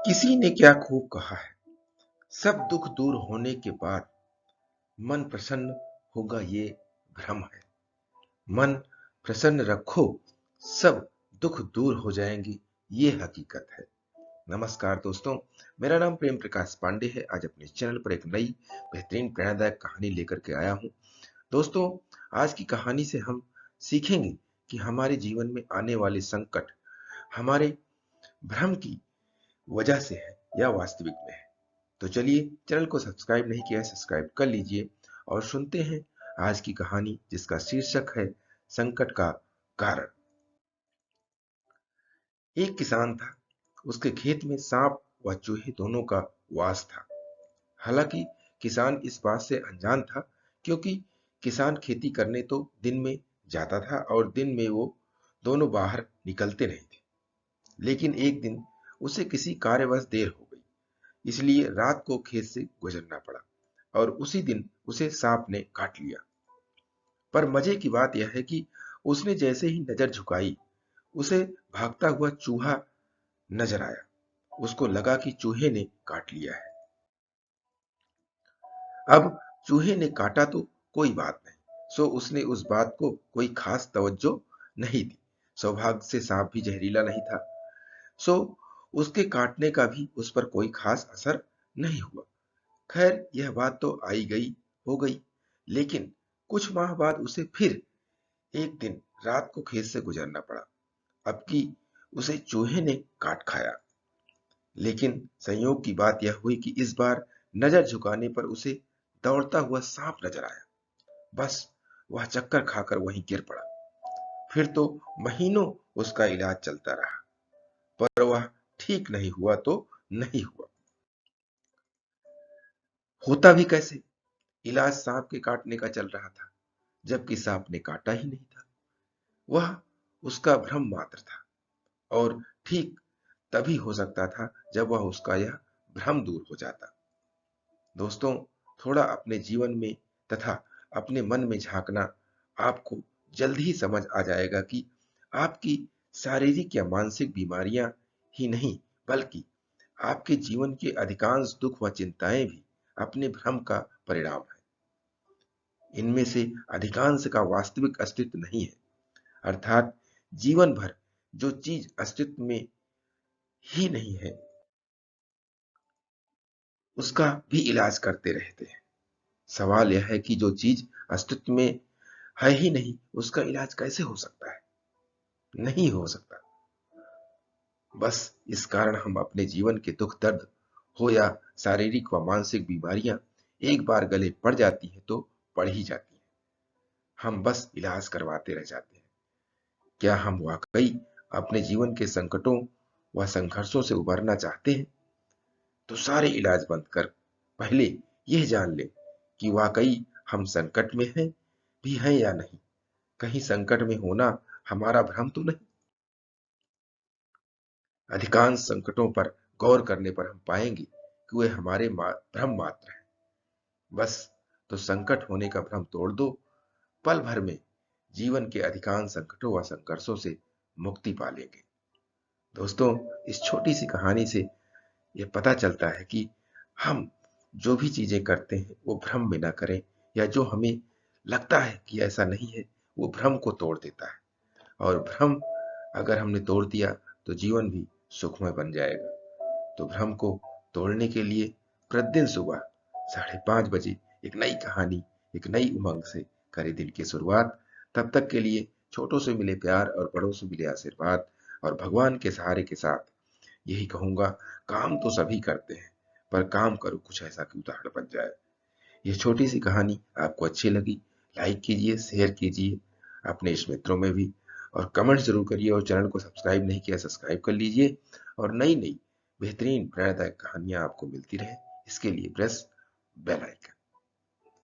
किसी ने क्या खूब कहा है, सब दुख दूर होने के बाद मन प्रसन्न होगा ये भ्रम है। मन प्रसन्न रखो, सब दुख दूर हो जाएंगे ये हकीकत है। नमस्कार दोस्तों, मेरा नाम प्रेम प्रकाश पांडे है। आज अपने चैनल पर एक नई बेहतरीन प्रेरणादायक कहानी लेकर के आया हूं। दोस्तों, आज की कहानी से हम सीखेंगे कि हमारे जीवन में आने वाले संकट हमारे भ्रम की वजह से है या वास्तविक में है। तो चलिए, चैनल को सब्सक्राइब नहीं किया है, सब्सक्राइब कर लीजिए और सुनते हैं आज की कहानी, जिसका शीर्षक है संकट का कारण। एक किसान था। उसके खेत में सांप व चूहे दोनों का वास था। हालांकि किसान इस बात से अनजान था, क्योंकि किसान खेती करने तो दिन में जाता था और दिन में वो दोनों बाहर निकलते नहीं थे। लेकिन एक दिन उसे किसी कार्यवश देर हो गई, इसलिए रात को खेत से गुजरना पड़ा और उसी दिन उसे सांप ने काट लिया। पर मजे की बात यह है कि उसने जैसे ही नजर झुकाई, उसे भागता हुआ चूहा नजर आया। उसको लगा कि चूहे ने काट लिया है। अब चूहे ने काटा तो कोई बात नहीं, सो उसने उस बात को कोई खास तवज्जो नहीं दी। सौभाग्य से सांप भी जहरीला नहीं था, सो उसके काटने का भी उस पर कोई खास असर नहीं हुआ। खैर, यह बात तो आई गई हो गई। लेकिन कुछ माह बाद उसे फिर एक दिन रात को खेत से गुजरना पड़ा। अब की उसे चूहे ने काट खाया। लेकिन संयोग की बात यह हुई कि इस बार नजर झुकाने पर उसे दौड़ता हुआ सांप नजर आया। बस वह चक्कर खाकर वहीं गिर पड़ा। फिर तो महीनों उसका इलाज चलता रहा, पर वह ठीक नहीं हुआ तो नहीं हुआ। होता भी कैसे? इलाज सांप के काटने का चल रहा था, जबकि सांप ने काटा ही नहीं था। वह उसका भ्रम मात्र था, और ठीक तभी हो सकता था जब वह उसका यह भ्रम दूर हो जाता। दोस्तों, थोड़ा अपने जीवन में तथा अपने मन में झांकना, आपको जल्द ही समझ आ जाएगा कि आपकी शारीरिक या मानसिक बीमारियां ही नहीं, बल्कि आपके जीवन के अधिकांश दुख व चिंताएं भी अपने भ्रम का परिणाम है। इनमें से अधिकांश का वास्तविक अस्तित्व नहीं है। अर्थात जीवन भर जो चीज अस्तित्व में ही नहीं है, उसका भी इलाज करते रहते हैं। सवाल यह है कि जो चीज अस्तित्व में है ही नहीं, उसका इलाज कैसे हो सकता है? नहीं हो सकता। बस इस कारण हम अपने जीवन के दुख दर्द हो या शारीरिक व मानसिक बीमारियां एक बार गले पड़ जाती हैं तो पड़ ही जाती हैं। हम बस इलाज करवाते रह जाते हैं। क्या हम वाकई अपने जीवन के संकटों व संघर्षों से उबरना चाहते हैं? तो सारे इलाज बंद कर पहले यह जान ले कि वाकई हम संकट में हैं भी हैं या नहीं। कहीं संकट में होना हमारा भ्रम तो नहीं? अधिकांश संकटों पर गौर करने पर हम पाएंगे कि वे हमारे भ्रम मात्र हैं। बस, तो संकट होने का भ्रम तोड़ दो। पल भर में जीवन के अधिकांश संकटों व संघर्षों से मुक्ति पा लेंगे। दोस्तों, इस छोटी सी कहानी से यह पता चलता है कि हम जो भी चीजें करते हैं वो भ्रम में ना करें, या जो हमें लगता है कि ऐसा नहीं है, वो भ्रम को तोड़ देता है। और भ्रम अगर हमने तोड़ दिया तो जीवन भी सुखमय बन जाएगा। तो भ्रम को तोड़ने के लिए प्रतिदिन सुबह 5:30 बजे एक नई कहानी, एक नई उमंग से करें दिन की शुरुआत। तब तक के लिए छोटों से मिले प्यार और बड़ों से मिले आशीर्वाद और भगवान के सहारे के साथ यही कहूंगा, काम तो सभी करते हैं, पर काम करो कुछ ऐसा कि उदाहरण बन जाए। यह छोटी सी कहानी आपको अच्छी लगी, लाइक कीजिए, शेयर कीजिए अपने इष्ट मित्रों में भी, और कमेंट जरूर करिए। और चैनल को सब्सक्राइब नहीं किया, सब्सक्राइब कर लीजिए, और नई नई बेहतरीन प्रेरणादायक कहानियां आपको मिलती रहे, इसके लिए प्रेस बेल आइकन।